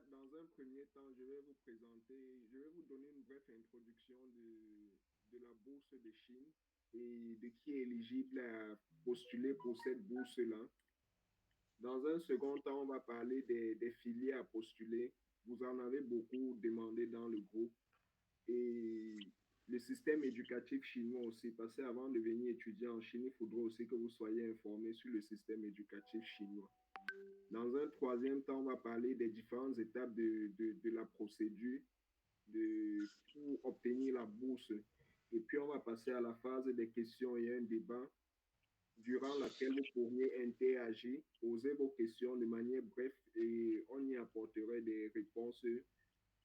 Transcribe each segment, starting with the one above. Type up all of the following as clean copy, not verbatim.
dans un premier temps, je vais vous présenter, je vais vous donner une brève introduction de la bourse de Chine et de qui est éligible à postuler pour cette bourse-là. Dans un second temps, on va parler des filières à postuler. Vous en avez beaucoup demandé dans le groupe. Et le système éducatif chinois aussi, parce qu'avant de venir étudier en Chine, il faudra aussi que vous soyez informé sur le système éducatif chinois. Dans un troisième temps, on va parler des différentes étapes de la procédure pour obtenir la bourse. Et puis, on va passer à la phase des questions et un débat durant laquelle vous pourriez interagir, poser vos questions de manière brève et on y apporterait des réponses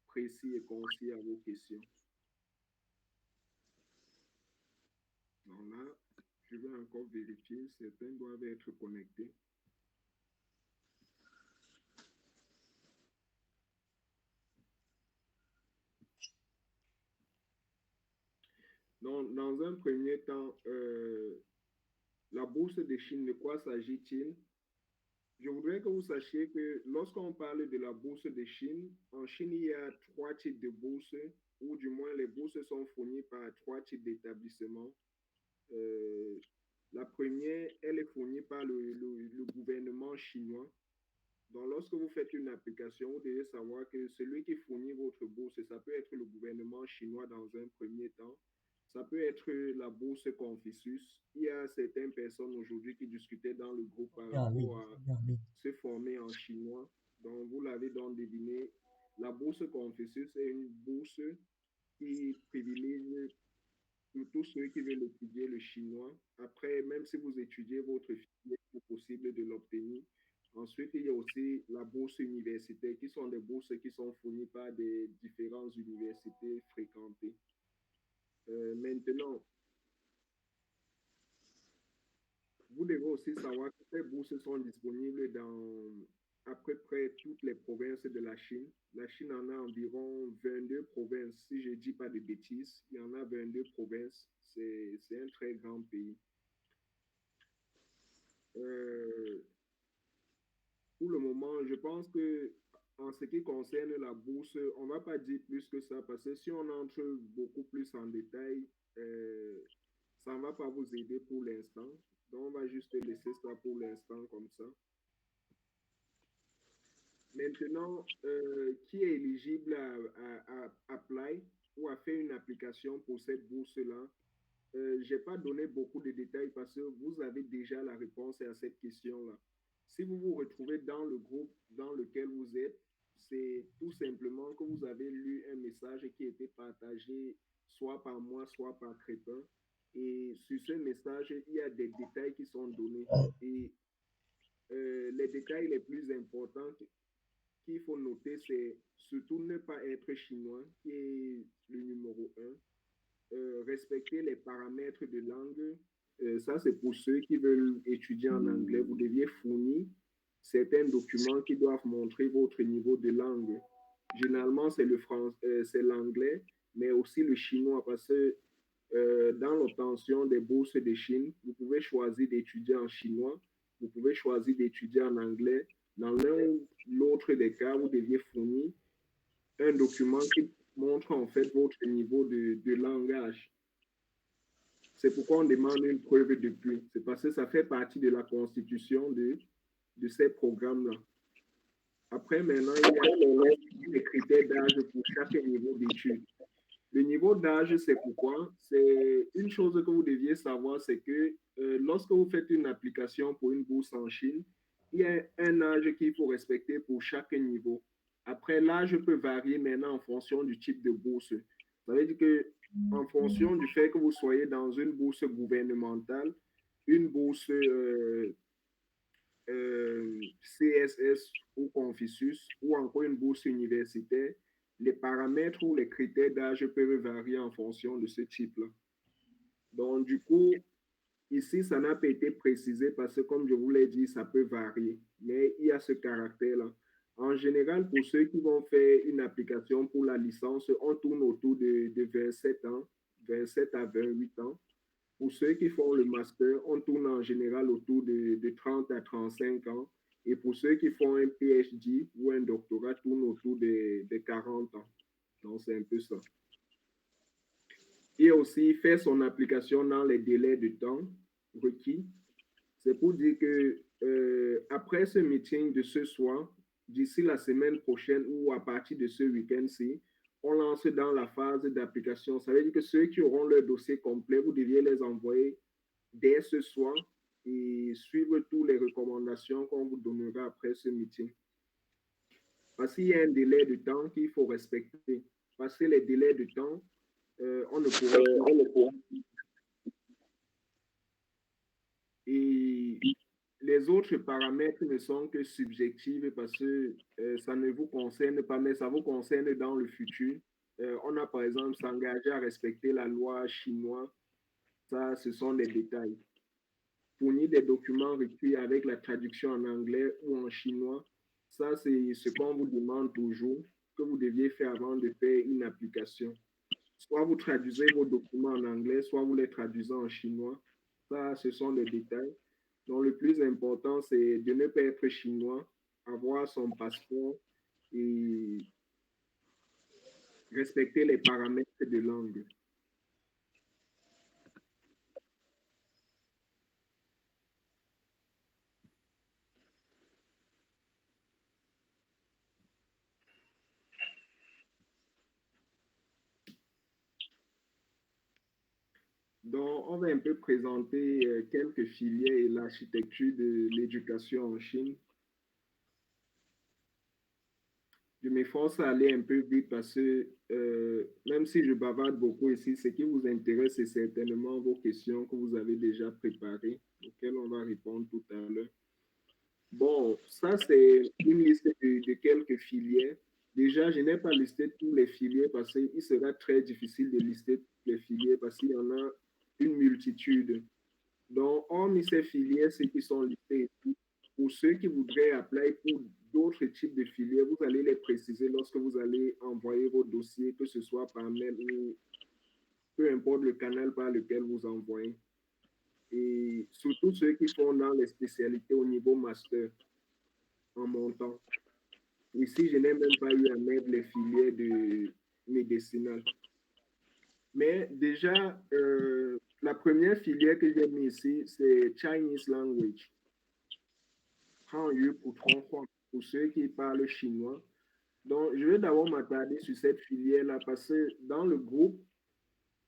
précises et concises à vos questions. Donc là, je vais encore vérifier, certains doivent être connectés. Donc, dans un premier temps, la bourse de Chine, de quoi s'agit-il? Je voudrais que vous sachiez que lorsqu'on parle de la bourse de Chine, en Chine, il y a trois types de bourses, ou du moins les bourses sont fournies par trois types d'établissements. Euh, la première, elle est fournie par le gouvernement chinois. Donc, lorsque vous faites une application, vous devez savoir que celui qui fournit votre bourse, ça peut être le gouvernement chinois dans un premier temps. Ça peut être la bourse Confucius. Il y a certaines personnes aujourd'hui qui discutaient dans le groupe par Bien en ligne, rapport à bien en ligne. se former en chinois. Donc, vous l'avez donc deviné, la bourse Confucius est une bourse qui privilégie tous ceux qui veulent étudier le chinois. Après, même si vous étudiez votre filière, c'est possible de l'obtenir. Ensuite, il y a aussi la bourse universitaire, qui sont des bourses qui sont fournies par des différentes universités fréquentées. Maintenant, vous devez aussi savoir que ces bourses sont disponibles dans à peu près toutes les provinces de la Chine. La Chine en a environ 22 provinces, si je ne dis pas de bêtises. Il y en a 22 provinces. C'est un très grand pays. Euh, pour le moment, je pense que en ce qui concerne la bourse, on ne va pas dire plus que ça parce que si on entre beaucoup plus en détail, ça ne va pas vous aider pour l'instant. Donc, on va juste laisser ça pour l'instant comme ça. Maintenant, qui est éligible à apply ou à faire une application pour cette bourse-là? Je n'ai pas donné beaucoup de détails parce que vous avez déjà la réponse à cette question-là. Si vous vous retrouvez dans le groupe dans lequel vous êtes, c'est tout simplement que vous avez lu un message qui a été partagé soit par moi, soit par Crépin. Et sur ce message, il y a des détails qui sont donnés. Et les détails les plus importants qu'il faut noter, c'est surtout ne pas être chinois, qui est le numéro un. Respecter les paramètres de langue. Ça, c'est pour ceux qui veulent étudier en anglais. Vous deviez fournir certains documents qui doivent montrer votre niveau de langue. Généralement, c'est c'est l'anglais, mais aussi le chinois, parce que dans l'obtention des bourses de Chine, vous pouvez choisir d'étudier en chinois, vous pouvez choisir d'étudier en anglais. Dans l'un ou l'autre des cas, vous deviez fournir un document qui montre en fait votre niveau de langage. C'est pourquoi on demande une preuve de depuis. C'est parce que ça fait partie de la constitution de ces programmes-là. Après, maintenant, il y a les critères d'âge pour chaque niveau d'études. Le niveau d'âge, c'est pourquoi? C'est une chose que vous deviez savoir, c'est que lorsque vous faites une application pour une bourse en Chine, il y a un âge qu'il faut respecter pour chaque niveau. Après, l'âge peut varier maintenant en fonction du type de bourse. Ça veut dire que en fonction du fait que vous soyez dans une bourse gouvernementale, une bourse CSS ou Confucius ou encore une bourse universitaire, les paramètres ou les critères d'âge peuvent varier en fonction de ce type-là. Donc, du coup, ici, ça n'a pas été précisé parce que, comme je vous l'ai dit, ça peut varier. Mais il y a ce caractère-là. En général, pour ceux qui vont faire une application pour la licence, on tourne autour de 27 ans, 27 à 28 ans. Pour ceux qui font le master, on tourne en général autour de 30 à 35 ans. Et pour ceux qui font un PhD ou un doctorat, tourne autour des 40 ans. Donc, c'est un peu ça. Et aussi faire son application dans les délais de temps requis. C'est pour dire que après ce meeting de ce soir, d'ici la semaine prochaine ou à partir de ce week-end-ci, on lance dans la phase d'application. Ça veut dire que ceux qui auront leur dossier complet, vous deviez les envoyer dès ce soir et suivre toutes les recommandations qu'on vous donnera après ce meeting. Parce qu'il y a un délai de temps qu'il faut respecter. Parce que les délais de temps, on ne pourra plus. Et les autres paramètres ne sont que subjectifs parce que ça ne vous concerne pas, mais ça vous concerne dans le futur. On a par exemple s'engagé à respecter la loi chinoise. Ça, ce sont des détails. Fournir des documents requis avec la traduction en anglais ou en chinois. Ça, c'est ce qu'on vous demande toujours, que vous deviez faire avant de faire une application. Soit vous traduisez vos documents en anglais, soit vous les traduisez en chinois. Ça, ce sont des détails. Donc, le plus important, c'est de ne pas être chinois, avoir son passeport et respecter les paramètres de langue. Donc, on va un peu présenter quelques filières et l'architecture de l'éducation en Chine. Je m'efforce à aller un peu vite parce que même si je bavarde beaucoup ici, ce qui vous intéresse, c'est certainement vos questions que vous avez déjà préparées, auxquelles on va répondre tout à l'heure. Bon, ça, c'est une liste de quelques filières. Déjà, je n'ai pas listé tous les filières parce qu'il sera très difficile de lister toutes les filières parce qu'il y en a une multitude. Donc, hormis ces filières, ceux qui sont listés, pour ceux qui voudraient appeler pour d'autres types de filières, vous allez les préciser lorsque vous allez envoyer vos dossiers, que ce soit par mail ou peu importe le canal par lequel vous envoyez. Et surtout ceux qui font dans les spécialités au niveau master en montant. Ici, je n'ai même pas eu à mettre les filières de médicinales. Mais déjà, la première filière que j'ai mis ici, c'est Chinese Language. Hanyu pour Tronghua, pour ceux qui parlent chinois. Donc, je vais d'abord m'attarder sur cette filière-là parce que dans le groupe,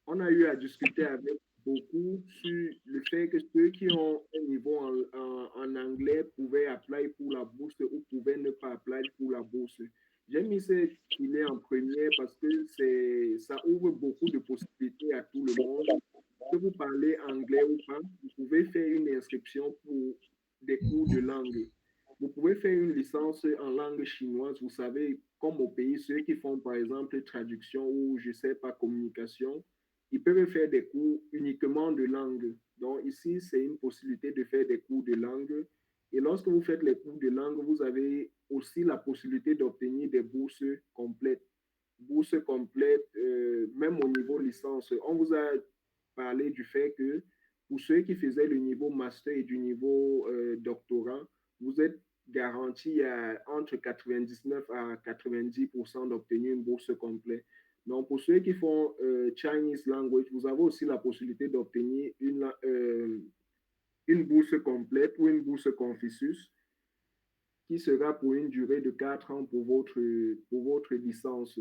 on a eu à discuter avec beaucoup sur le fait que ceux qui ont un niveau en anglais pouvaient appeler pour la bourse ou pouvaient ne pas appeler pour la bourse. J'ai mis cette filière en première parce que ça ouvre beaucoup de possibilités à tout le monde. Que vous parlez anglais ou pas, vous pouvez faire une inscription pour des cours de langue. Vous pouvez faire une licence en langue chinoise. Vous savez, comme au pays, ceux qui font par exemple traduction ou je ne sais pas, communication, ils peuvent faire des cours uniquement de langue. Donc ici, c'est une possibilité de faire des cours de langue. Et lorsque vous faites les cours de langue, vous avez aussi la possibilité d'obtenir des bourses complètes. Bourses complètes, même au niveau licence. On vous a parlé du fait que pour ceux qui faisaient le niveau master et du niveau doctorat, vous êtes garanti à entre 99 à 90% d'obtenir une bourse complète. Donc, pour ceux qui font Chinese Language, vous avez aussi la possibilité d'obtenir une bourse complète ou une bourse Confucius qui sera pour une durée de 4 ans pour votre licence.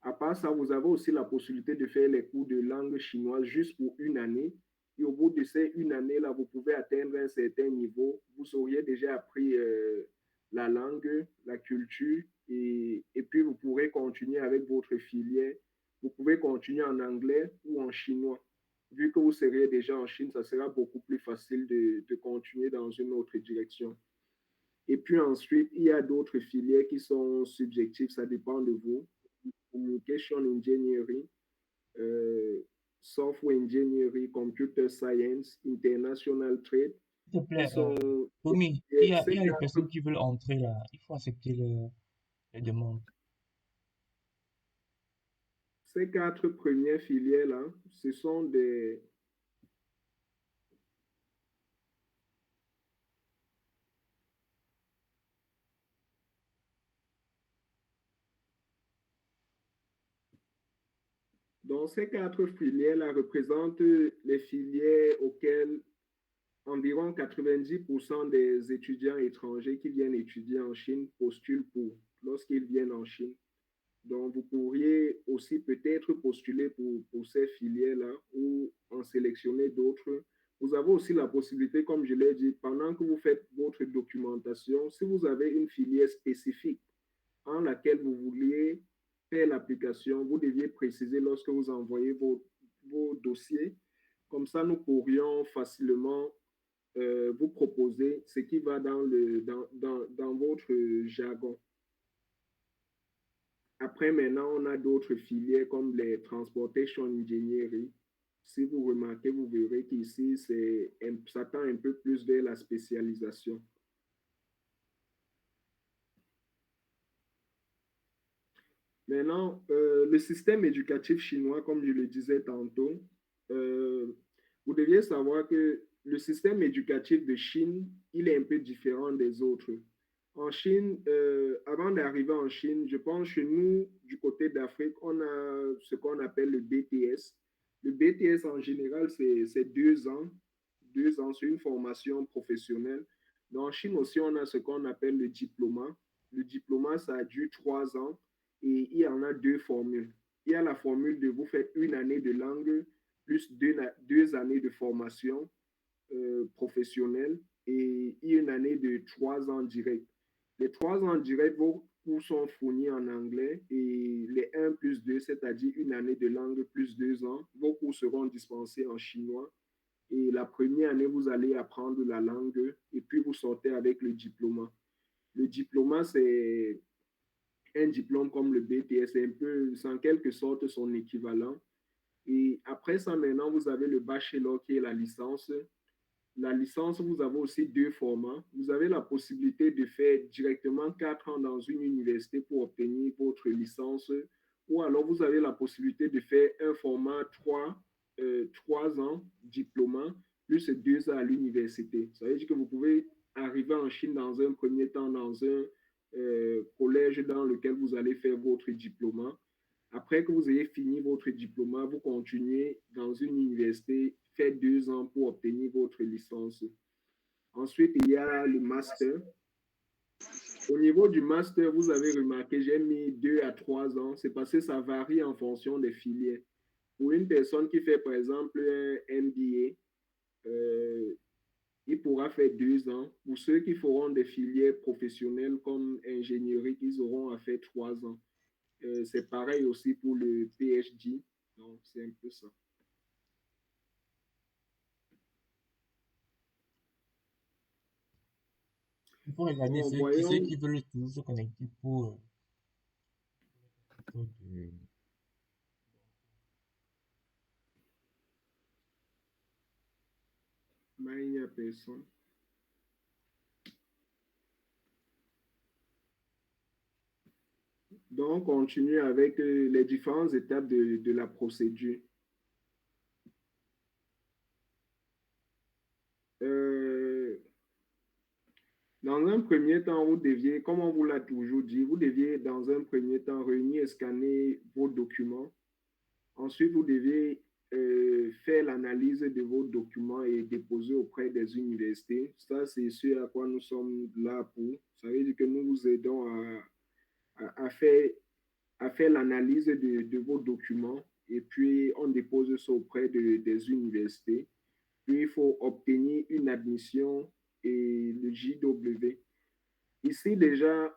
À part ça, vous avez aussi la possibilité de faire les cours de langue chinoise juste pour une année. Et au bout de ces une année-là, vous pouvez atteindre un certain niveau. Vous auriez déjà appris la langue, la culture, et puis vous pourrez continuer avec votre filière. Vous pouvez continuer en anglais ou en chinois. Vu que vous seriez déjà en Chine, ça sera beaucoup plus facile de continuer dans une autre direction. Et puis ensuite, il y a d'autres filières qui sont subjectives, ça dépend de vous. Communication Engineering, euh, Software Engineering, Computer Science, International Trade, S'il te qui plaît, sont Tommy, il ces y a des quatre, personnes qui veulent entrer là. Il faut accepter les demandes. ces quatre premières filières-là, ce sont Donc, ces quatre filières-là représentent les filières auxquelles environ 90% des étudiants étrangers qui viennent étudier en Chine postulent pour lorsqu'ils viennent en Chine. Donc, vous pourriez aussi peut-être postuler pour ces filières-là ou en sélectionner d'autres. Vous avez aussi la possibilité, comme je l'ai dit, pendant que vous faites votre documentation, si vous avez une filière spécifique en laquelle vous vouliez faire l'application, vous deviez préciser lorsque vous envoyez vos dossiers. Comme ça, nous pourrions facilement vous proposer ce qui va dans votre jargon. Après, maintenant, on a d'autres filières comme les transportation engineering. Si vous remarquez, vous verrez qu'ici, ça tend un peu plus vers la spécialisation. Maintenant, le système éducatif chinois, comme je le disais tantôt, euh, vous deviez savoir que le système éducatif de Chine, il est un peu différent des autres. En Chine, avant d'arriver en Chine, je pense chez nous, du côté d'Afrique, on a ce qu'on appelle le BTS. Le BTS, en général, c'est 2 ans. 2 ans, c'est une formation professionnelle. Dans Chine aussi, on a ce qu'on appelle le diplôme. Le diplôme, ça dure 3 ans et il y en a deux formules. Il y a la formule de vous faites une année de langue plus 2 années de formation professionnelle et une année de 3 ans direct. Les 3 ans direct, vos cours sont fournis en anglais et les 1+2, c'est-à-dire une année de langue plus 2 ans, vos cours seront dispensés en chinois. Et la première année, vous allez apprendre la langue et puis vous sortez avec le diplôme. Le diplôme, c'est un diplôme comme le BTS, c'est un peu, c'est en quelque sorte son équivalent. Et après ça, maintenant, vous avez le bachelor qui est la licence. La licence, vous avez aussi deux formats. Vous avez la possibilité de faire directement 4 ans dans une université pour obtenir votre licence, ou alors vous avez la possibilité de faire un format 3 ans diplômant, plus 2 ans à l'université. Ça veut dire que vous pouvez arriver en Chine dans un premier temps dans un collège dans lequel vous allez faire votre diplôme. Après que vous ayez fini votre diplôme, vous continuez dans une université, faites 2 ans pour obtenir votre licence. Ensuite, il y a le master. Au niveau du master, vous avez remarqué, j'ai mis 2 à 3 ans. C'est parce que ça varie en fonction des filières. Pour une personne qui fait, par exemple, un MBA, il pourra faire 2 ans. Pour ceux qui feront des filières professionnelles comme ingénierie, ils auront à faire 3 ans. C'est pareil aussi pour le PhD. Donc, c'est un peu ça. Il faut regarder Bon, ceux voyons. qui veulent toujours se connecter pour de- Mais il n'y a personne. Donc, on continue avec les différentes étapes de la procédure. Euh, Dans un premier temps, vous deviez, comme on vous l'a toujours dit, vous deviez dans un premier temps réunir et scanner vos documents. Ensuite, vous deviez faire l'analyse de vos documents et déposer auprès des universités. Ça, c'est ce à quoi nous sommes là pour. Ça veut dire que nous vous aidons à faire l'analyse de vos documents et puis on dépose ça auprès des universités. Puis il faut obtenir une admission et le JW. Ici, déjà,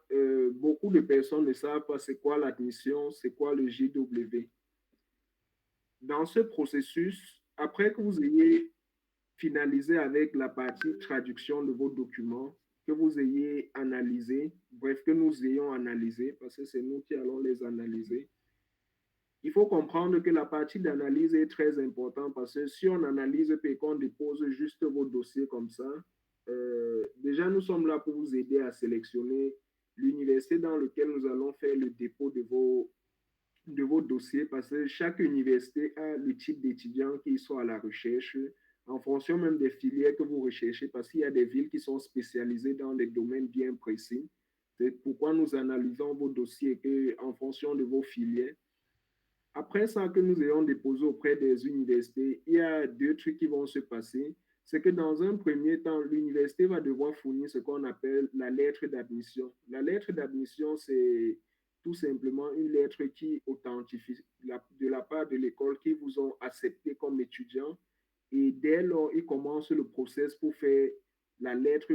beaucoup de personnes ne savent pas c'est quoi l'admission, c'est quoi le JW. Dans ce processus, après que vous ayez finalisé avec la partie traduction de vos documents, que vous ayez analysé, bref, que nous ayons analysé, parce que c'est nous qui allons les analyser, il faut comprendre que la partie d'analyse est très importante parce que si on analyse et qu'on dépose juste vos dossiers comme ça, déjà nous sommes là pour vous aider à sélectionner l'université dans laquelle nous allons faire le dépôt de vos dossiers parce que chaque université a le type d'étudiants qui sont à la recherche en fonction même des filières que vous recherchez parce qu'il y a des villes qui sont spécialisées dans des domaines bien précis. C'est pourquoi nous analysons vos dossiers que, en fonction de vos filières. après ça que nous ayons déposé auprès des universités, il y a deux trucs qui vont se passer. C'est que dans un premier temps, l'université va devoir fournir ce qu'on appelle la lettre d'admission. La lettre d'admission, c'est tout simplement une lettre qui authentifie de la part de l'école qui vous ont accepté comme étudiant. Et dès lors, ils commencent le process pour faire la lettre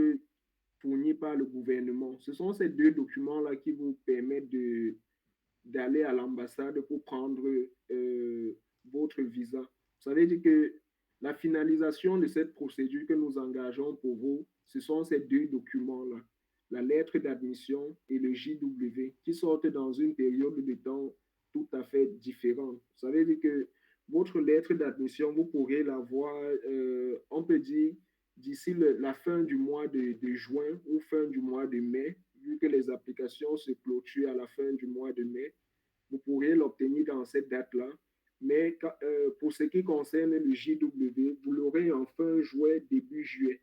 fournie par le gouvernement. Ce sont ces deux documents-là qui vous permettent d'aller à l'ambassade pour prendre votre visa. Ça veut dire que la finalisation de cette procédure que nous engageons pour vous, ce sont ces deux documents-là, la lettre d'admission et le JW, qui sortent dans une période de temps tout à fait différente. Ça veut dire que votre lettre d'admission, vous pourrez l'avoir, on peut dire, d'ici la fin du mois de juin ou fin du mois de mai, vu que les applications se clôturent à la fin du mois de mai, vous pourrez l'obtenir dans cette date-là. Mais pour ce qui concerne le JW, vous l'aurez en fin juin, début juillet.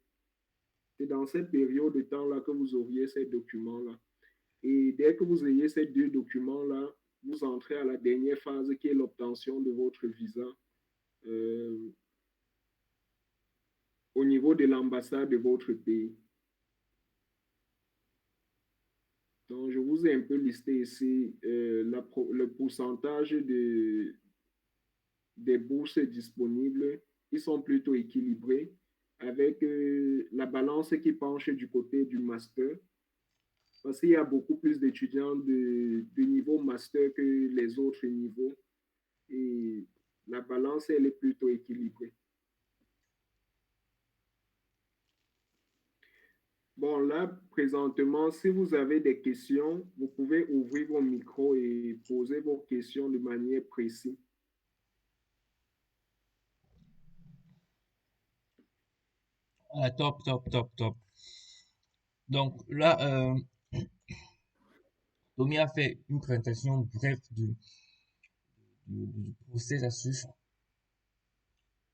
C'est dans cette période de temps-là que vous auriez ces documents-là. Et dès que vous ayez ces deux documents-là, vous entrez à la dernière phase qui est l'obtention de votre visa euh, au niveau de l'ambassade de votre pays. Donc, je vous ai un peu listé ici le pourcentage des bourses disponibles. Ils sont plutôt équilibrés avec la balance qui penche du côté du master parce qu'il y a beaucoup plus d'étudiants de niveau master que les autres niveaux et la balance, elle est plutôt équilibrée. Bon, là, présentement, si vous avez des questions, vous pouvez ouvrir vos micros et poser vos questions de manière précise. Ah, top, top, top, top. Donc là, Tommy a fait une présentation brève du process à suivre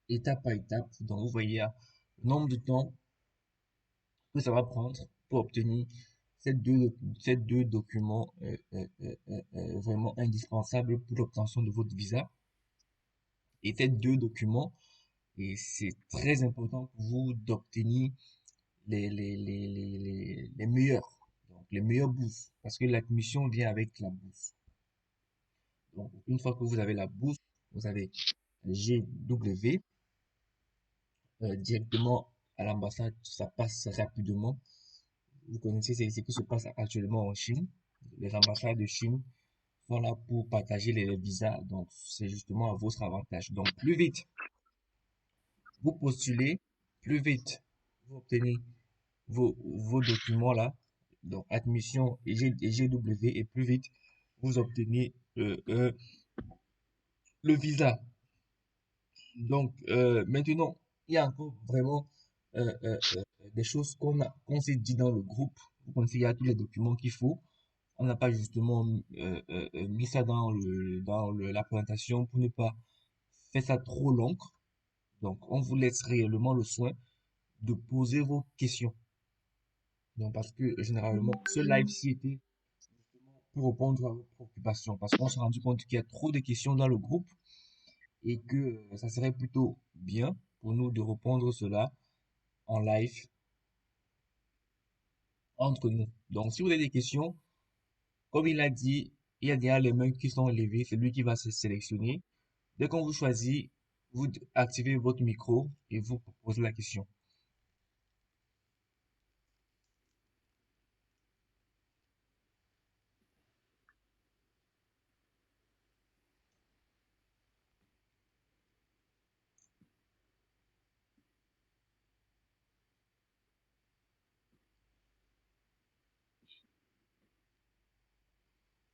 étape par étape. Donc vous voyez le nombre de temps que ça va prendre pour obtenir ces deux documents vraiment indispensables pour l'obtention de votre visa. Et ces deux documents, et c'est très important pour vous d'obtenir les meilleurs, donc les meilleures bourses, parce que l'admission vient avec la bourse. Donc, une fois que vous avez la bourse, vous avez le GW, directement à l'ambassade, ça passe rapidement. Vous connaissez ce qui se passe actuellement en Chine. Les ambassades de Chine sont là pour partager les visas, donc c'est justement à votre avantage. Donc, plus vite vous postulez, plus vite vous obtenez vos documents là, donc admission et GW, et plus vite vous obtenez le visa. Donc maintenant, il y a encore vraiment des choses qu'on s'est dit dans le groupe. Vous connaissez, il y a tous les documents qu'il faut. On n'a pas justement mis ça la présentation pour ne pas faire ça trop long. Donc on vous laisse réellement le soin de poser vos questions. Donc parce que généralement, ce live-ci était pour répondre à vos préoccupations. Parce qu'on s'est rendu compte qu'il y a trop de questions dans le groupe et que ça serait plutôt bien pour nous de répondre cela en live entre nous. Donc, si vous avez des questions, comme il a dit, il y a déjà les mains qui sont levées, c'est lui qui va se sélectionner. Dès qu'on vous choisit, vous activez votre micro et vous posez la question.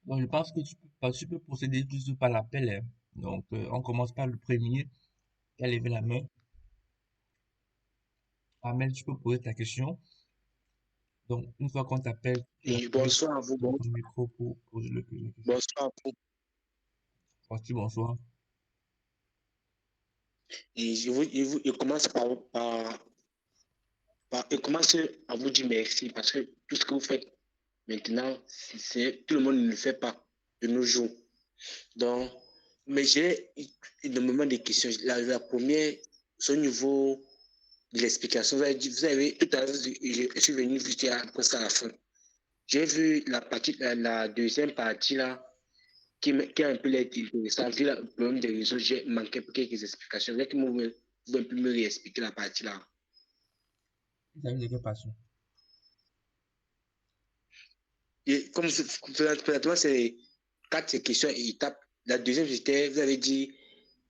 Donc, je pense que tu peux procéder juste par l'appel, hein. Donc, on commence par le premier qui a levé la main. Amel, tu peux poser ta question. Donc, une fois qu'on t'appelle, tu Et actives bonsoir à vous. ton micro pour poser la question. Bonsoir à vous. Voici, bonsoir. Et je commence je commence à vous dire merci parce que tout ce que vous faites maintenant, tout le monde ne le fait pas de nos jours. Donc, Mais j'ai énormément de questions. La première, c'est au niveau de l'explication. Vous avez tout à l'heure, je suis venu juste presque à la fin. J'ai vu la deuxième partie là, qui a un peu l'air intéressant. Vu le problème des réseaux, j'ai manqué quelques explications. Vous pouvez un peu me réexpliquer la partie là. Vous avez des passions. Et comme présentement, c'est 4 questions et étapes. La deuxième, vous avez dit,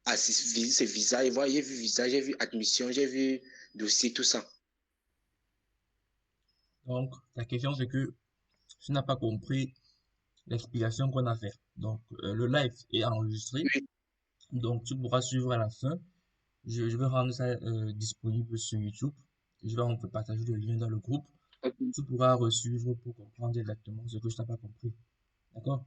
c'est visa. Et voilà, j'ai vu visa, j'ai vu admission, j'ai vu dossier, tout ça. Donc, la question, c'est que tu n'as pas compris l'explication qu'on a fait. Donc, le live est enregistré. Oui. Donc, tu pourras suivre à la fin. Je vais rendre ça disponible sur YouTube. Je vais partager le lien dans le groupe. Okay. Tu pourras suivre pour comprendre exactement ce que je n'ai pas compris. D'accord?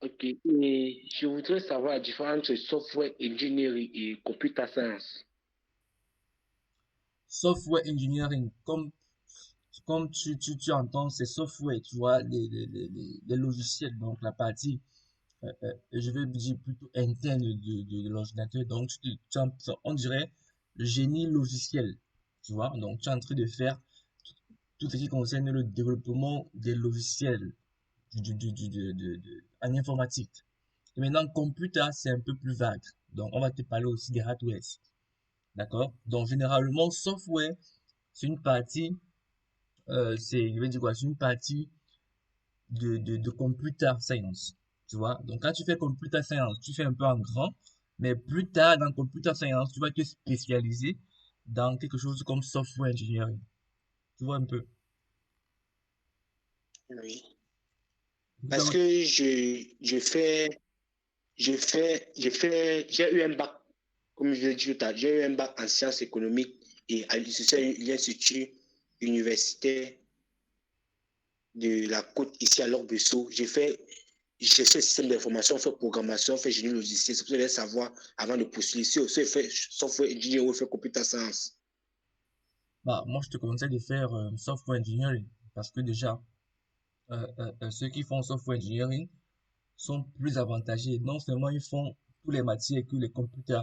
Ok. Et je voudrais savoir la différence entre software engineering et computer science. Software engineering, comme tu entends, c'est software, tu vois, les logiciels, donc la partie, je vais dire plutôt interne de l'ordinateur. Donc, on dirait le génie logiciel, tu vois. Donc, tu es en train de faire tout ce qui concerne le développement des logiciels en informatique. Et maintenant, computer, c'est un peu plus vague. Donc, on va te parler aussi des hardware. D'accord? Donc, généralement, software, c'est une partie, je vais dire quoi, c'est une partie de computer science. Tu vois? Donc, quand tu fais computer science, tu fais un peu en grand, mais plus tard, dans computer science, tu vas te spécialiser dans quelque chose comme software engineering. Tu vois un peu? Oui. Parce que j'ai eu un bac, comme je l'ai dit tout à l'heure, j'ai eu un bac en sciences économiques et à l'Institut universitaire de la côte ici à Lorbesso. J'ai fait système d'information, fait programmation, fait génie logiciel. C'est pour ça que je vais savoir avant de postuler si on fait software engineer ou fait computer science. Bah, moi, je te conseille de faire software engineering parce que déjà, ceux qui font software engineering sont plus avantagés. Non seulement ils font toutes les matières que les computer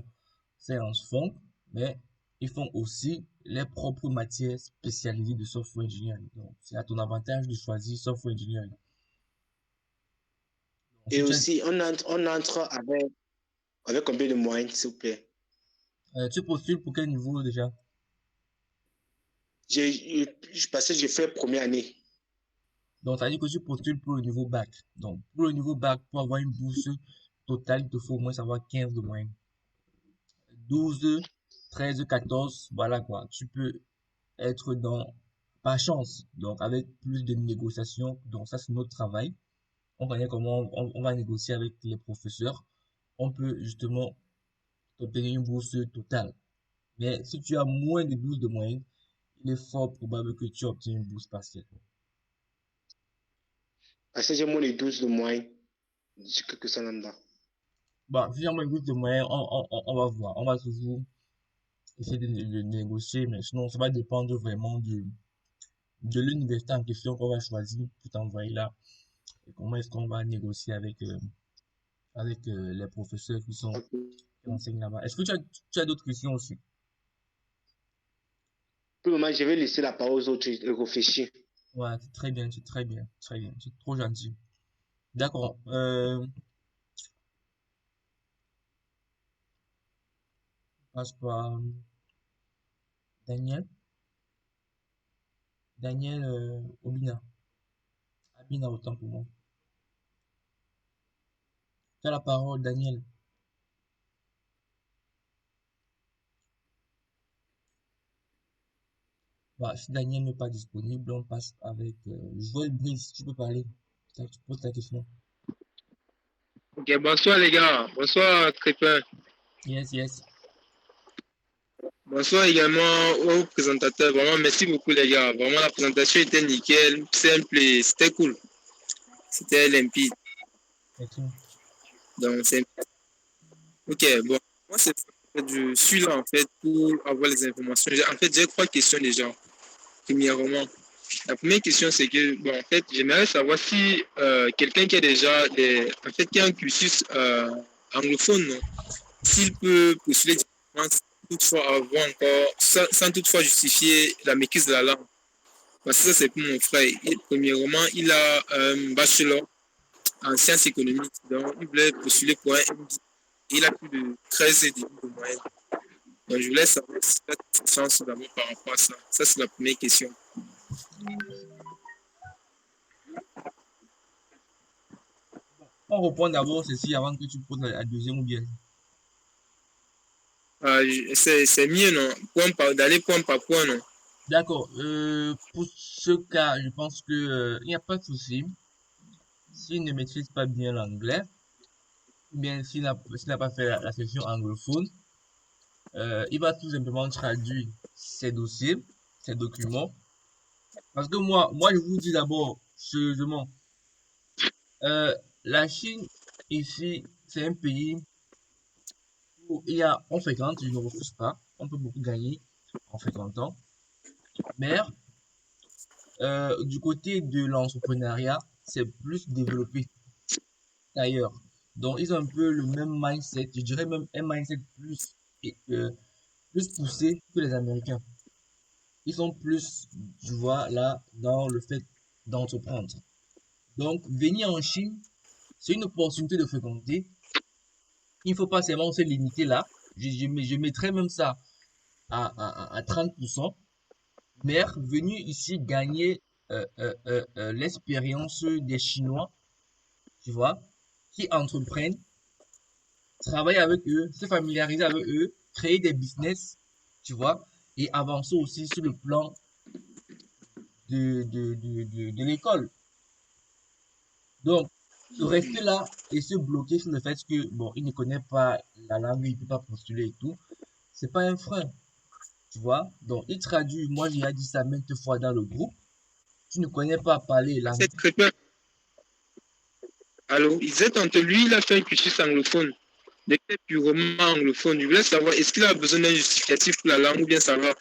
science font, mais ils font aussi les propres matières spécialisées de software engineering. Donc, c'est à ton avantage de choisir software engineering. Donc, et aussi, on entre avec combien de moyens, s'il vous plaît? Tu postules pour quel niveau déjà? Parce que j'ai fait première année. Donc, ça veut dire que tu postules pour le niveau bac. Donc, pour le niveau bac, pour avoir une bourse totale, il te faut au moins savoir 15 de moyenne. 12, 13, 14, voilà quoi. Tu peux être par chance, donc avec plus de négociations. Donc, ça, c'est notre travail. On connaît comment on va négocier avec les professeurs. On peut justement obtenir une bourse totale. Mais si tu as moins de 12 de moyenne, il est fort probable que tu obtiennes une bourse partielle. Parce que j'ai moins de 12 de moyenne. C'est que ça là-dedans. Bon, si j'ai moins de 12 de moyenne, on va voir. On va toujours essayer de négocier, mais sinon, ça va dépendre vraiment de l'université en question qu'on va choisir pour t'envoyer là. Et comment est-ce qu'on va négocier avec les professeurs qui enseignent là-bas. Est-ce que tu as d'autres questions aussi? Pour le moment, je vais laisser la parole aux autres et réfléchir. Ouais, c'est très bien, c'est très bien, très bien. C'est trop gentil. D'accord. Passe par Daniel. Daniel Obina. Abina, autant pour moi. Tu as la parole, Daniel. Bah, si Daniel n'est pas disponible, on passe avec Joël Brice. Tu peux parler. Tu poses ta question. Ok, bonsoir les gars. Bonsoir Crépin. Yes, yes. Bonsoir également aux présentateurs. Vraiment, merci beaucoup les gars. Vraiment, la présentation était nickel, simple et c'était cool. C'était limpide. Merci. Donc, c'est... Ok, bon. Moi, je suis là en fait pour avoir les informations. En fait, j'ai 3 questions déjà. Premièrement, la première question, c'est que, bon, en fait, j'aimerais savoir si quelqu'un qui a déjà qui a un cursus anglophone, non. S'il peut postuler directement, sans toutefois avoir encore, sans toutefois justifier la maîtrise de la langue. Parce que ça, c'est pour mon frère. Premièrement, il a un bachelor en sciences économiques. Donc, il voulait postuler pour un MBA. Il a plus de 13 et demi de moyenne. Donc, je voulais savoir si tu as des chances d'abord par rapport à ça. Ça, c'est la première question. On reprend d'abord ceci avant que tu poses la deuxième ou bien. C'est mieux, non? D'aller point par point, non? D'accord. Pour ce cas, je pense que il n'y a pas de souci. S'il ne maîtrise pas bien l'anglais, ou bien s'il n'a pas fait la session anglophone, il va tout simplement traduire ses dossiers, ses documents. Parce que moi, je vous dis d'abord, sérieusement, la Chine, ici, c'est un pays où on fréquente, je ne refuse pas, on peut beaucoup gagner en fréquentant. Mais du côté de l'entrepreneuriat, c'est plus développé qu'ailleurs. Donc, ils ont un peu le même mindset, je dirais même un mindset plus poussé que les Américains. Ils sont plus, tu vois, là, dans le fait d'entreprendre. Donc, venir en Chine, c'est une opportunité de fréquenter. Il ne faut pas seulement se limiter là. Je mettrais même ça à 30%. Mais venir ici gagner l'expérience des Chinois, tu vois, qui entreprennent, travailler avec eux, se familiariser avec eux, créer des business, tu vois, et avancer aussi sur le plan de l'école. Donc, rester là et se bloquer sur le fait que, bon, il ne connaît pas la langue, il ne peut pas postuler et tout, c'est pas un frein, tu vois. Donc, il traduit, moi j'ai dit ça maintes fois dans le groupe, tu ne connais pas parler C'est l'anglais. très bien. Alors, il disait tantôt, lui, il a fait un cursus anglophone. Il était purement anglophone. Je voulais savoir, est-ce qu'il a besoin d'un justificatif pour la langue ou bien ça va?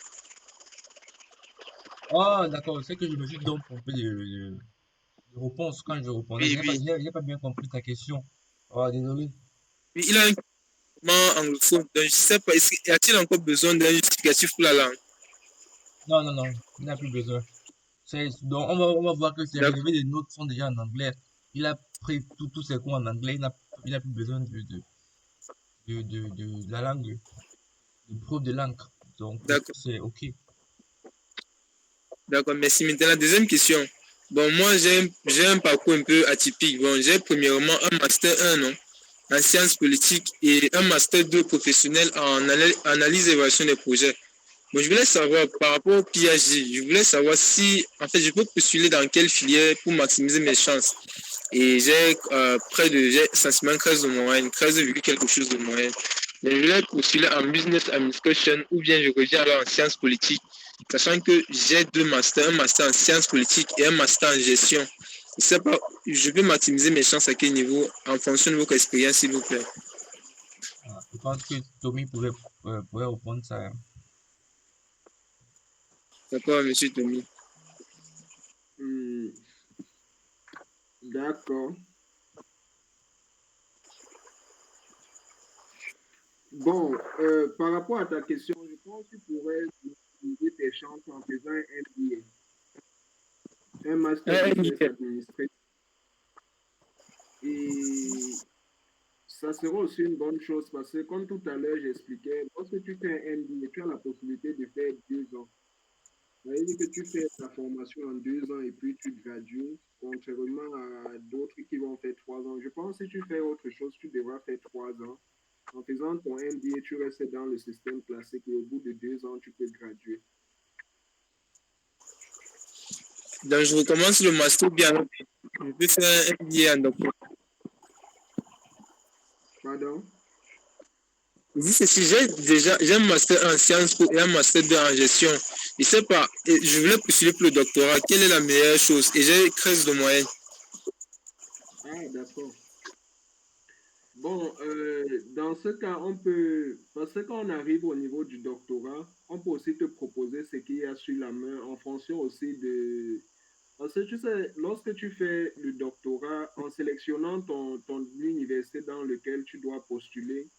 Ah, d'accord, c'est que je me suis donc trompé de réponse quand je répondais. Oui, oui. J'ai pas bien compris ta question. Oh, désolé. Oui, il a un purement anglophone. Donc, je ne sais pas, y a-t-il encore besoin d'un justificatif pour la langue? Non, non, non, il n'a plus besoin. Donc, on va voir que ses D'accord, relevés des notes sont déjà en anglais. Il a pris tous ses cours en anglais. Il n'a plus besoin de la langue, de preuve de langue. Donc, pour ça, d'accord, c'est OK. d'accord. Merci. Maintenant, la deuxième question. Bon, moi, j'ai un parcours un peu atypique. Bon, j'ai premièrement un master 1, non, en sciences politiques et un master 2 professionnel en analyse et évaluation des projets. Bon, je voulais savoir, par rapport au PhD, je voulais savoir si, en fait, je peux postuler dans quelle filière pour maximiser mes chances. Et j'ai sensiblement 13 de moyenne, 13, quelque chose de moyenne. Mais je voulais postuler en business administration ou bien je reviens alors en sciences politiques, sachant que j'ai deux masters, un master en sciences politiques et un master en gestion. Je ne sais pas, je peux maximiser mes chances à quel niveau en fonction de votre expérience, s'il vous plaît. Ah, je pense que Tommy pourrait répondre ça, hein. D'accord, monsieur Tommy. Hmm, d'accord. Bon, par rapport à ta question, je pense que tu pourrais utiliser tes chances en faisant un MBA, un Master Business Nickel. Administration. Et ça sera aussi une bonne chose parce que, comme tout à l'heure, j'expliquais, lorsque tu fais un MBA, tu as la possibilité de faire 2 ans. Ça veut dire que tu fais ta formation en 2 ans et puis tu gradues, contrairement à d'autres qui vont faire 3 ans. Je pense que si tu fais autre chose, tu devras faire 3 ans. En faisant ton MBA, tu restes dans le système classique et au bout de 2 ans, tu peux graduer. Donc, je recommence le master bien. Je peux faire un MBA en doctorat. Pardon? Je dis ceci, j'ai un master en sciences et un master 2 en gestion. Je sais pas, je voulais postuler pour le doctorat. Quelle est la meilleure chose? Et j'ai 13 de moyenne. Ah, d'accord. Bon, dans ce cas, on peut, parce que quand on arrive au niveau du doctorat, on peut aussi te proposer ce qu'il y a sur la main en fonction aussi de, parce parce que tu sais, lorsque tu fais le doctorat, en sélectionnant ton université dans laquelle tu dois postuler,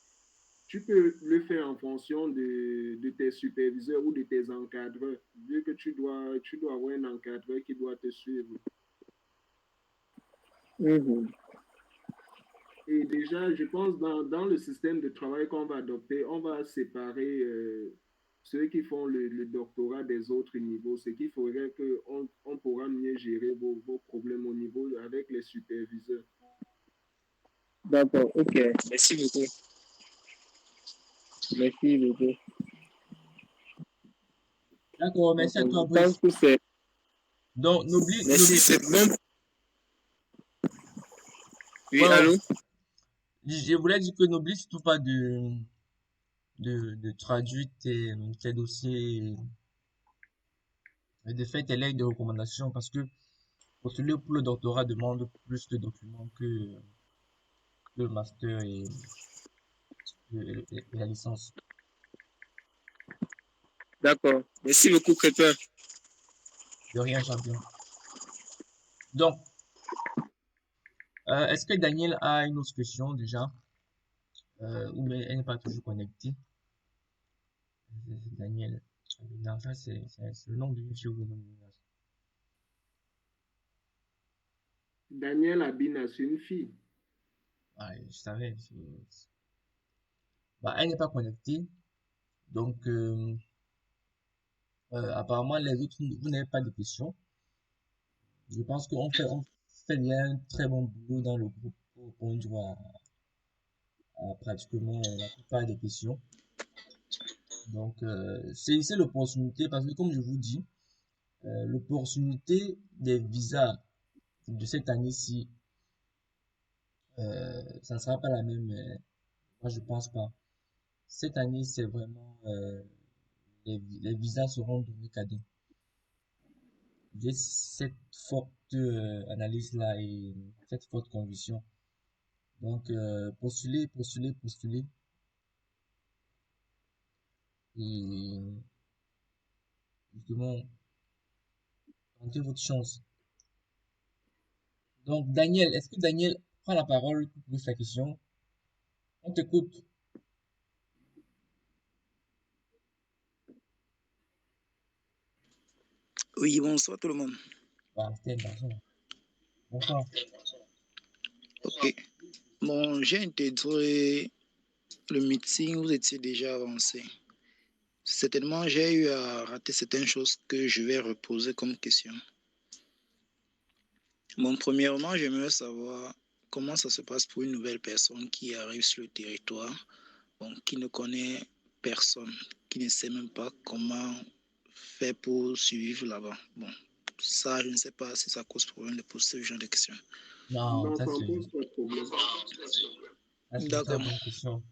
tu peux le faire en fonction de tes superviseurs ou de tes encadreurs, vu que tu dois avoir un encadreur qui doit te suivre. Mhm. Et déjà, je pense dans le système de travail qu'on va adopter, on va séparer ceux qui font le doctorat des autres niveaux, ce qui ferait qu'on on pourra mieux gérer vos problèmes au niveau avec les superviseurs. D'accord, ok. Merci beaucoup. Merci beaucoup. D'accord, merci à D'accord. toi, Je pense Brice. que c'est. Donc, Merci, c'est bon. Oui, ouais, ouais. allô? Je voulais dire que n'oublie surtout pas de traduire tes dossiers et de faire tes lettres de recommandation parce que postuler pour le doctorat demande plus de documents que le master et la licence. D'accord. Merci beaucoup, Crépin. De rien, champion. Donc, est-ce que Daniel a une autre question déjà? Ou bien elle n'est pas toujours connectée? Daniel. Non, ça, c'est le nom de monsieur. Daniel Abina, c'est une fille. Ouais, je savais. Bah, elle n'est pas connectée. Donc, apparemment, les autres, vous n'avez pas de questions. Je pense on fait bien un très bon boulot dans le groupe pour répondre à pratiquement la plupart des questions. Donc, c'est l'opportunité parce que, comme je vous dis, l'opportunité des visas de cette année-ci, ça ne sera pas la même. Moi, je pense pas. Cette année, c'est vraiment les visas seront donnés cadeau. J'ai cette forte analyse-là et cette forte conviction. Donc, postulez et justement, tentez votre chance. Donc, Daniel, est-ce que Daniel prend la parole pour poser sa question? On t'écoute. Oui, bonsoir tout le monde. Ah, c'était un garçon. Bonsoir. Ok. Bon, j'ai intégré le meeting, vous étiez déjà avancé. Certainement, j'ai eu à rater certaines choses que je vais reposer comme question. Bon, premièrement, j'aimerais savoir comment ça se passe pour une nouvelle personne qui arrive sur le territoire, bon, qui ne connaît personne, qui ne sait même pas comment faire pour survivre là-bas. Bon, ça, je ne sais pas si ça cause problème de poser ce genre de questions. Non, Non, ça ne pose pas de problème. c'est une très D'accord. bonne question.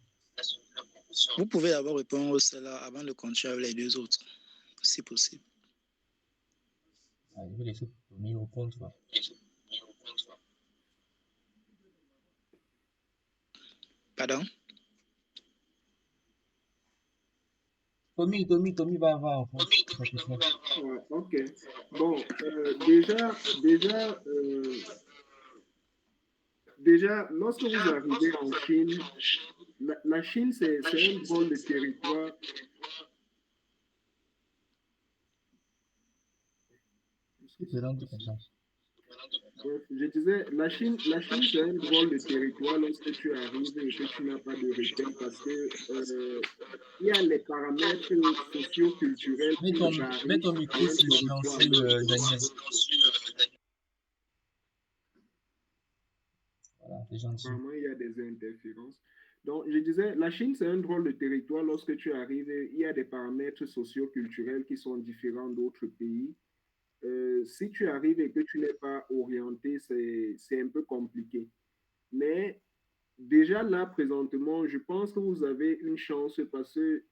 Vous pouvez d'abord répondre à cela avant de continuer avec les deux autres, si possible. Ah, je vais laisser Tommy répondre, toi. Pardon? Tommy va répondre à sa question. Ouais, ok. Bon, déjà, lorsque vous arrivez en Chine, la Chine, c'est un drôle de territoire. Excellent, tout comme ça. Bref, je disais, la Chine, c'est un drôle de territoire lorsque tu arrives et que tu n'as pas de repères parce que il y a les paramètres socio-culturels qui Mets varient ton d'un micro sur territoire à silencieux, l'autre. Daniel. Voilà, c'est gentil. Apparemment, il y a des interférences. Donc, je disais, la Chine, c'est un drôle de territoire. Lorsque tu arrives, il y a des paramètres socio-culturels qui sont différents d'autres pays. Si tu arrives et que tu n'es pas orienté, c'est un peu compliqué. Mais déjà là, présentement, je pense que vous avez une chance parce que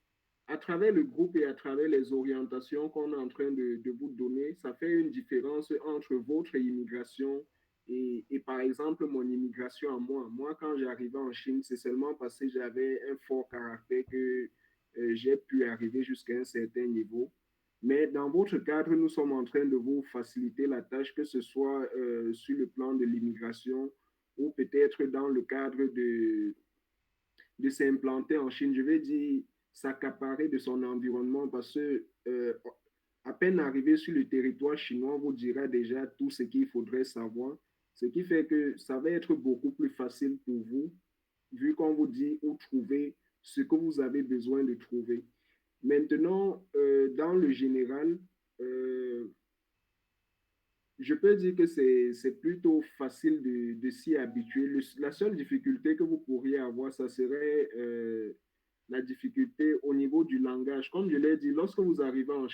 à travers le groupe et à travers les orientations qu'on est en train de vous donner, ça fait une différence entre votre immigration et par exemple mon immigration à moi. Moi, quand j'arrivais en Chine, c'est seulement parce que j'avais un fort caractère que j'ai pu arriver jusqu'à un certain niveau. Mais dans votre cadre, nous sommes en train de vous faciliter la tâche, que ce soit sur le plan de l'immigration ou peut-être dans le cadre de s'implanter en Chine. Je vais dire s'accaparer de son environnement parce que à peine arrivé sur le territoire chinois, on vous dira déjà tout ce qu'il faudrait savoir. Ce qui fait que ça va être beaucoup plus facile pour vous, vu qu'on vous dit où trouver ce que vous avez besoin de trouver. Maintenant, dans le général, euh, je peux dire que c'est plutôt facile de s'y habituer. La seule difficulté que vous pourriez avoir, ça serait la difficulté au niveau du langage. Comme je l'ai dit, lorsque vous arrivez en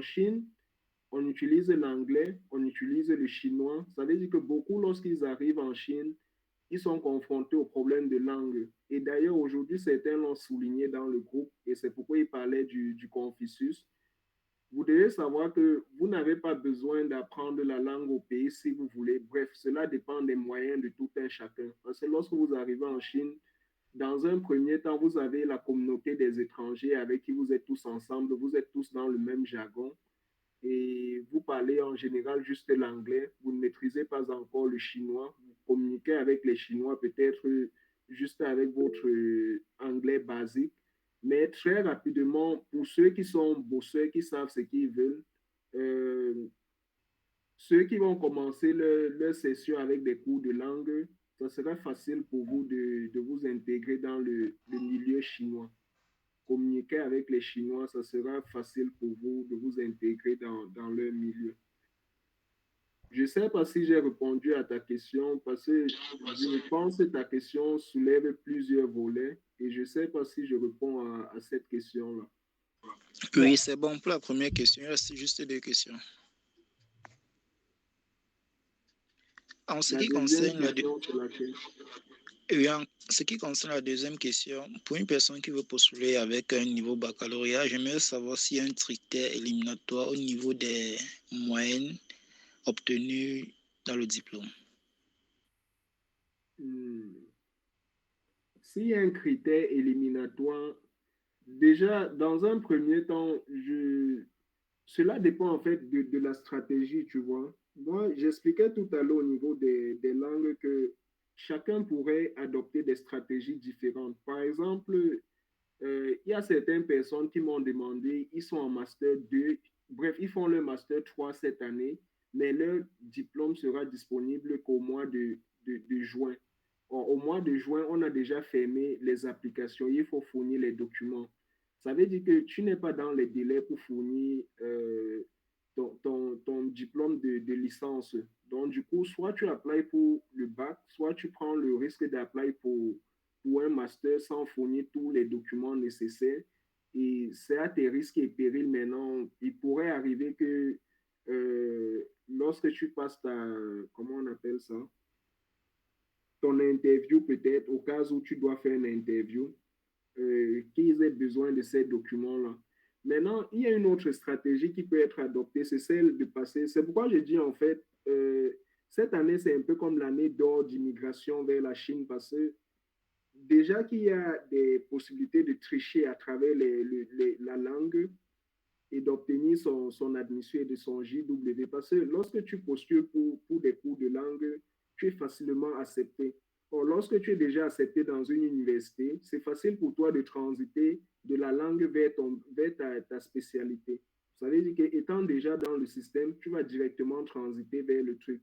Chine, on utilise l'anglais, on utilise le chinois. Ça veut dire que beaucoup, lorsqu'ils arrivent en Chine, ils sont confrontés au problème de langue. Et d'ailleurs, aujourd'hui, certains l'ont souligné dans le groupe, et c'est pourquoi ils parlaient du Confucius. Vous devez savoir que vous n'avez pas besoin d'apprendre la langue au pays si vous voulez. Bref, cela dépend des moyens de tout un chacun. Parce que lorsque vous arrivez en Chine, dans un premier temps, vous avez la communauté des étrangers avec qui vous êtes tous ensemble, vous êtes tous dans le même jargon et vous parlez en général juste l'anglais, vous ne maîtrisez pas encore le chinois, vous communiquez avec les Chinois peut-être juste avec votre anglais basique, mais très rapidement, pour ceux qui sont bosseurs, qui savent ce qu'ils veulent, euh, ceux qui vont commencer leur session avec des cours de langue, ça sera facile pour vous de vous intégrer dans le milieu chinois. Communiquer avec les Chinois, ça sera facile pour vous de vous intégrer dans leur milieu. Je ne sais pas si j'ai répondu à ta question parce que je pense que ta question soulève plusieurs volets et je ne sais pas si je réponds à cette question-là. Oui, c'est bon pour la première question. Il reste juste deux questions. En ce La qui deuxième concerne la, question, c'est laquelle? oui, en ce qui concerne la deuxième question, pour une personne qui veut postuler avec un niveau baccalauréat, j'aimerais savoir s'il y a un critère éliminatoire au niveau des moyennes obtenues dans le diplôme. S'il y a un critère éliminatoire, déjà, dans un premier temps, cela dépend en fait de la stratégie, tu vois. Moi, j'expliquais tout à l'heure au niveau des langues que chacun pourrait adopter des stratégies différentes. Par exemple, il y a certaines personnes qui m'ont demandé, ils sont en master 2, bref, ils font le master 3 cette année, mais leur diplôme sera disponible qu'au mois de juin. Au mois de juin, on a déjà fermé les applications, il faut fournir les documents. Ça veut dire que tu n'es pas dans les délais pour fournir ton diplôme de licence. Donc, du coup, soit tu applies pour le bac, soit tu prends le risque d'appliquer pour un master sans fournir tous les documents nécessaires. Et c'est à tes risques et périls maintenant. Il pourrait arriver que lorsque tu passes comment on appelle ça, ton interview peut-être, au cas où tu dois faire une interview, qu'ils aient besoin de ces documents-là. Maintenant, il y a une autre stratégie qui peut être adoptée, c'est celle de passer. C'est pourquoi je dis en fait, cette année, c'est un peu comme l'année d'or d'immigration vers la Chine parce que déjà qu'il y a des possibilités de tricher à travers la langue et d'obtenir son admission et de son JW. Parce que lorsque tu postules pour des cours de langue, tu es facilement accepté. Or, lorsque tu es déjà accepté dans une université, c'est facile pour toi de transiter de la langue vers ta spécialité. Ça veut dire qu'étant déjà dans le système, tu vas directement transiter vers le truc.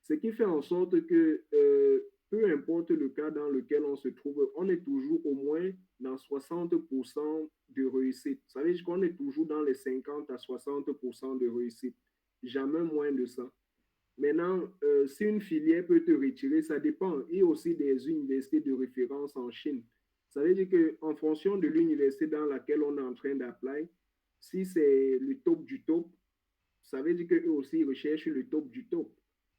Ce qui fait en sorte que peu importe le cas dans lequel on se trouve, on est toujours au moins dans 60% de réussite. Ça veut dire qu'on est toujours dans les 50 à 60% de réussite. Jamais moins de ça. Maintenant, si une filière peut te retirer, ça dépend. Il y a aussi des universités de référence en Chine. Ça veut dire qu'en fonction de l'université dans laquelle on est en train d'appliquer, si c'est le top du top, ça veut dire qu'eux aussi recherchent le top du top.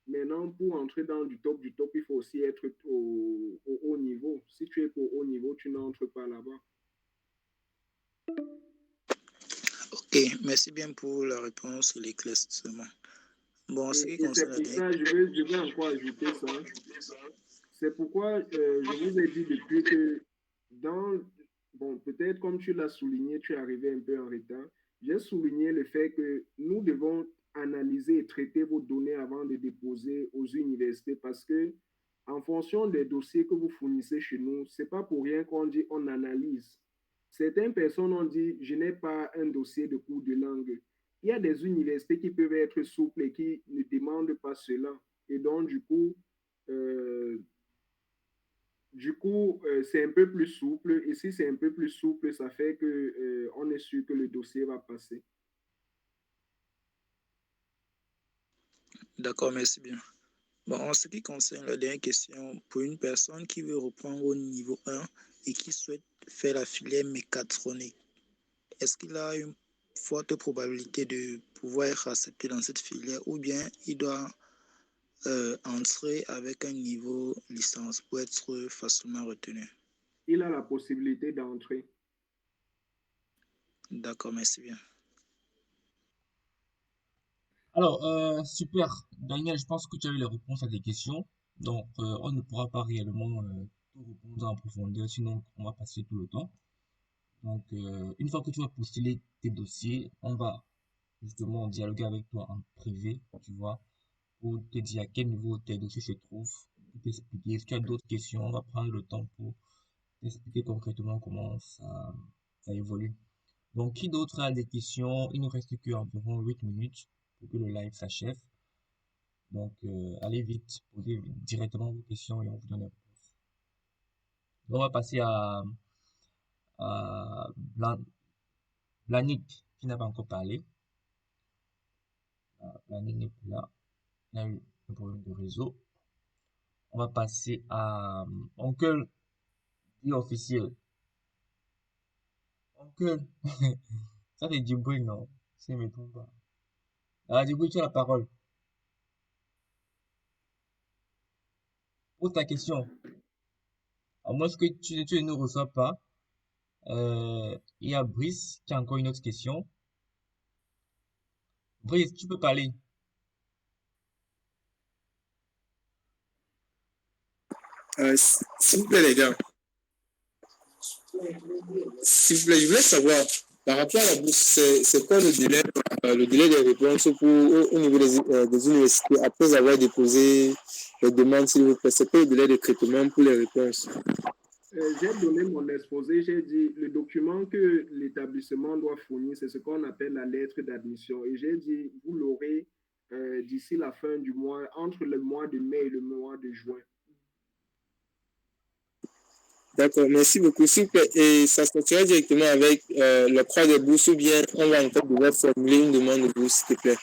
Maintenant, pour entrer dans du top, il faut aussi être au haut niveau. Si tu es au haut niveau, tu n'entres pas là-bas. Ok, merci bien pour la réponse et l'éclaircissement. Bon, ce qui C'est concerne pour ça, je vais encore ajouter ça. C'est pourquoi je vous ai dit depuis que bon, peut-être comme tu l'as souligné, tu es arrivé un peu en retard, j'ai souligné le fait que nous devons analyser et traiter vos données avant de déposer aux universités parce que en fonction des dossiers que vous fournissez chez nous, c'est pas pour rien qu'on dit on analyse. Certaines personnes ont dit je n'ai pas un dossier de cours de langue. Il y a des universités qui peuvent être souples et qui ne demandent pas cela. Et donc, euh, c'est un peu plus souple. Et si c'est un peu plus souple, ça fait que on est sûr que le dossier va passer. D'accord, merci bien. Bon, en ce qui concerne la dernière question, pour une personne qui veut reprendre au niveau 1 et qui souhaite faire la filière mécatronique, est-ce qu'il a une forte probabilité de pouvoir être accepté dans cette filière ou bien il doit entrer avec un niveau licence pour être facilement retenu? Il a la possibilité d'entrer. D'accord, merci bien. Alors, super. Daniel, je pense que tu as eu les réponses à tes questions. Donc, on ne pourra pas réellement tout répondre en profondeur, sinon on va passer tout le temps. Donc, une fois que tu vas postuler tes dossiers, on va justement dialoguer avec toi en privé, tu vois, pour te dire à quel niveau tes dossiers se trouvent, pour t'expliquer. Si tu as d'autres questions, on va prendre le temps pour t'expliquer concrètement comment ça évolue. Donc, qui d'autre a des questions? Il nous reste que environ 8 minutes pour que le live s'achève. Donc, allez vite, posez directement vos questions et on vous donne les réponses. On va passer à Blanik, qui n'a pas encore parlé. Blanik n'est plus là. Il a eu un problème de réseau. On va passer à Oncle dit officiel. Oncle, ça c'est Djibril, non? Si je ne me trompe pas. Ah, Djibril, tu as la parole. Pose ta question. À moins que tu ne nous reçois pas. Il y a Brice qui a encore une autre question. Brice, tu peux parler. S'il vous plaît, les gars, s'il vous plaît, je voulais savoir, par rapport à la bourse, c'est quoi le délai des réponses au niveau des universités après avoir déposé les demandes, s'il vous plaît? C'est quoi le délai de traitement pour les réponses? J'ai donné mon exposé, j'ai dit le document que l'établissement doit fournir, c'est ce qu'on appelle la lettre d'admission. Et j'ai dit, vous l'aurez d'ici la fin du mois, entre le mois de mai et le mois de juin. D'accord, merci beaucoup. S'il vous plaît, et ça se fera directement avec l'octroi des bourses ou bien on va encore devoir formuler une demande de bourse, s'il te plaît?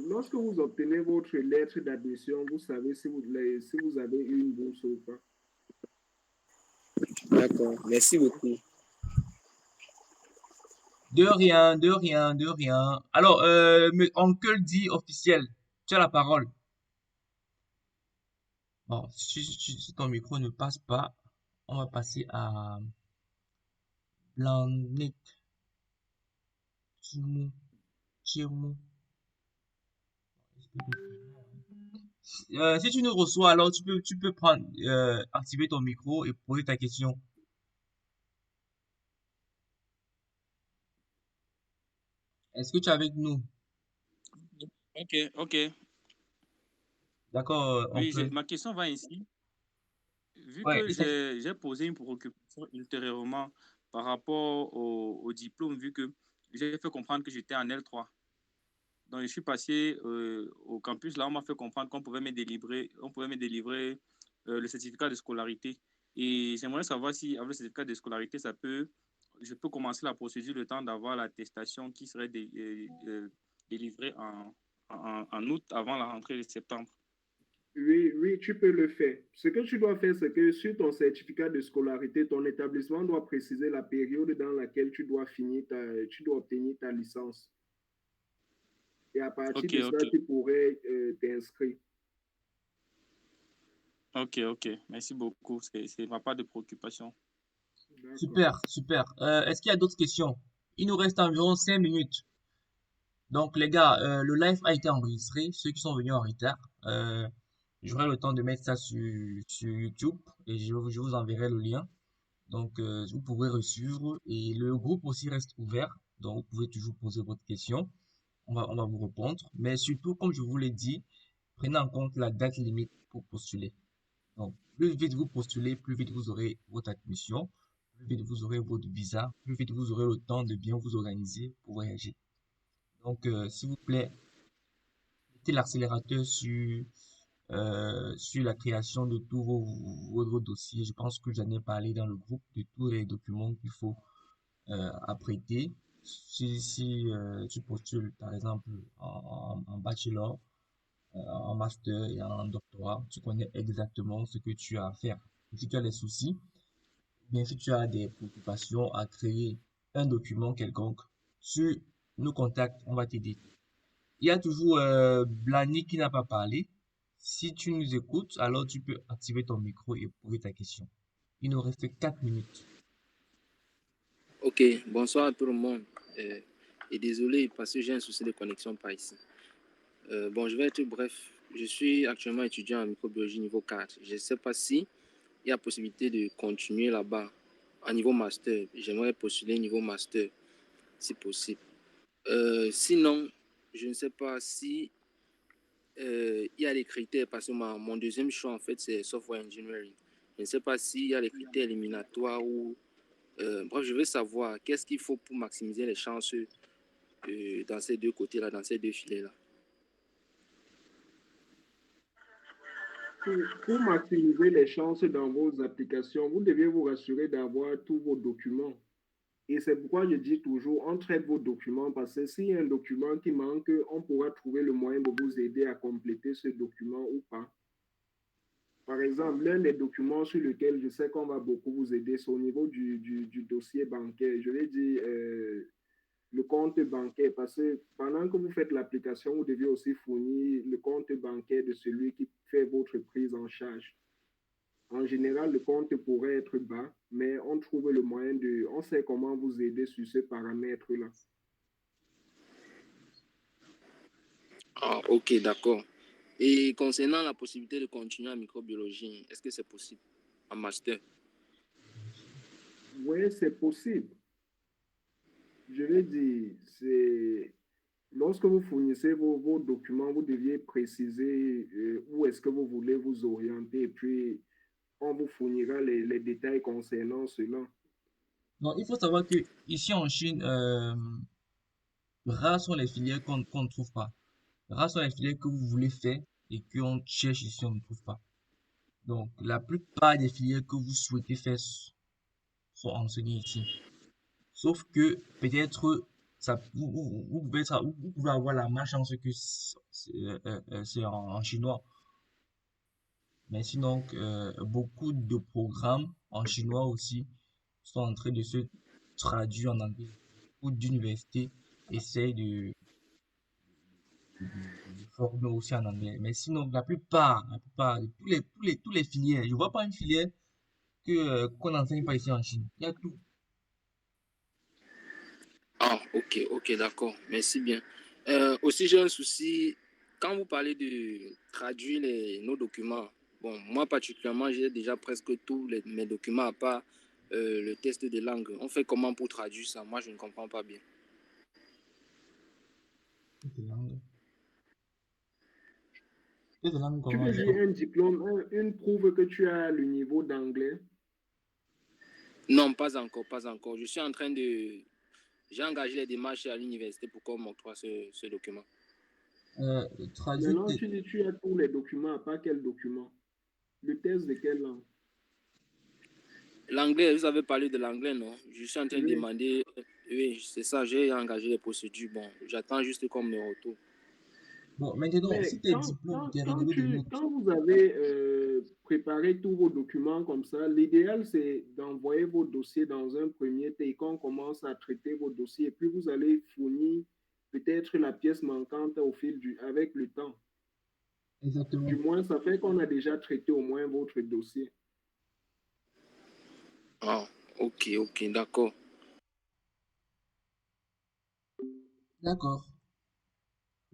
Lorsque vous obtenez votre lettre d'admission, vous savez si vous avez eu une bourse ou pas. D'accord, merci beaucoup. De rien, de rien, de rien. Alors, Oncle dit officiel. Tu as la parole. Bon, si ton micro ne passe pas, on va passer à Blanik. Tchimou, Tchimou. Si tu nous reçois, alors tu peux prendre, activer ton micro et poser ta question. Est-ce que tu es avec nous? Ok, ok. D'accord, Oui, Oncle. ma question va ainsi. Vu Ouais, que j'ai posé une préoccupation ultérieurement par rapport au diplôme, vu que j'ai fait comprendre que j'étais en L3. Donc, je suis passé au campus. Là, on m'a fait comprendre on pouvait me délivrer le certificat de scolarité. Et j'aimerais savoir si, avec le certificat de scolarité, je peux commencer la procédure le temps d'avoir l'attestation qui serait délivrée en août avant la rentrée de septembre. Oui, oui, tu peux le faire. Ce que tu dois faire, c'est que sur ton certificat de scolarité, ton établissement doit préciser la période dans laquelle tu dois obtenir ta licence. Et à partir Ok, de ça, ok. tu pourrais t'inscrire. Ok. Merci beaucoup. C'est ma part de préoccupation. D'accord. super, super. Est-ce qu'il y a d'autres questions? Il nous reste environ 5 minutes. Donc, les gars, le live a été enregistré. Ceux qui sont venus en retard, j'aurai le temps de mettre ça sur YouTube et je vous enverrai le lien. Donc, vous pourrez suivre et le groupe aussi reste ouvert. Donc, vous pouvez toujours poser votre question. On va vous répondre. Mais surtout, comme je vous l'ai dit, prenez en compte la date limite pour postuler. Donc, plus vite vous postulez, plus vite vous aurez votre admission, plus vite vous aurez votre visa, plus vite vous aurez le temps de bien vous organiser pour voyager. Donc, s'il vous plaît, mettez l'accélérateur sur la création de tous vos dossiers. Je pense que j'en ai parlé dans le groupe de tous les documents qu'il faut apprêter. Si tu postules, par exemple, en bachelor, en master et en doctorat, tu connais exactement ce que tu as à faire. Si tu as des soucis, bien si tu as des préoccupations à créer un document quelconque, tu nous contactes, on va t'aider. Il y a toujours Blani qui n'a pas parlé. Si tu nous écoutes, alors tu peux activer ton micro et poser ta question. Il nous reste 4 minutes. Ok, bonsoir à tout le monde. Et désolé parce que j'ai un souci de connexion par ici. Bon, je vais être bref. Je suis actuellement étudiant en microbiologie niveau 4. Je ne sais pas si il y a possibilité de continuer là-bas à niveau master. J'aimerais postuler niveau master si possible. Sinon, je ne sais pas si il y a des critères parce que mon deuxième choix en fait c'est software engineering. Je ne sais pas s'il y a des critères éliminatoires ou bref, je veux savoir qu'est-ce qu'il faut pour maximiser les chances dans ces deux côtés-là, dans ces deux filets-là. Pour maximiser les chances dans vos applications, vous devez vous rassurer d'avoir tous vos documents. Et c'est pourquoi je dis toujours, on traite vos documents parce que s'il y a un document qui manque, on pourra trouver le moyen de vous aider à compléter ce document ou pas. Par exemple, l'un des documents sur lequel je sais qu'on va beaucoup vous aider, c'est au niveau du dossier bancaire. Je vais dire le compte bancaire parce que pendant que vous faites l'application, vous devez aussi fournir le compte bancaire de celui qui fait votre prise en charge. En général, le compte pourrait être bas, mais on trouve le moyen de... On sait comment vous aider sur ce paramètre-là. Ah, ok, d'accord. Et concernant la possibilité de continuer en microbiologie, est-ce que c'est possible en master? Oui, c'est possible. Je vais dire, c'est... Lorsque vous fournissez vos documents, vous deviez préciser où est-ce que vous voulez vous orienter et puis on vous fournira les détails concernant cela. Donc, il faut savoir que ici en Chine, rares sont les filières qu'on ne trouve pas. Rares sont les filières que vous voulez faire et qu'on cherche ici, on ne trouve pas. Donc, la plupart des filières que vous souhaitez faire sont enseignées ici. Sauf que peut-être ça, vous pouvez avoir la malchance que c'est en chinois. Mais sinon, beaucoup de programmes en chinois aussi sont en train de se traduire en anglais. Beaucoup d'universités essayent de former aussi en anglais. Mais sinon, la plupart, tous les filières, je vois pas une filière qu'on n'enseigne pas ici en Chine. Il y a tout. Ah, ok, d'accord. Merci bien. Aussi, j'ai un souci. Quand vous parlez de traduire nos documents, bon, moi particulièrement, j'ai déjà presque tous mes documents à part le test de langue. On fait comment pour traduire ça? Moi, je ne comprends pas bien. Tu veux dire un diplôme, une prouve que tu as le niveau d'anglais? Non, pas encore, pas encore. Je suis en train de... J'ai engagé les démarches à l'université pour qu'on m'octroie ce document. Maintenant, tu dis tu as tous les documents, pas quel document? Le test de quelle langue? L'anglais, vous avez parlé de l'anglais, non? Je suis en train de Oui. demander... Oui, c'est ça, j'ai engagé les procédures. Bon, j'attends juste comme mes retours. Bon, maintenant, Mais si tes diplômes, tes relevés de notes, quand vous avez préparé tous vos documents comme ça, l'idéal, c'est d'envoyer vos dossiers dans un premier temps et qu'on commence à traiter vos dossiers. Et puis, vous allez fournir peut-être la pièce manquante au avec le temps. exactement. Du moins, ça fait qu'on a déjà traité au moins votre dossier. Ah, ok, d'accord. D'accord.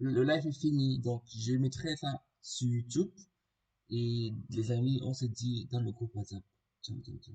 Le live est fini, donc je mettrai ça sur YouTube. Et les amis, on se dit dans le groupe WhatsApp. Ciao, ciao, ciao.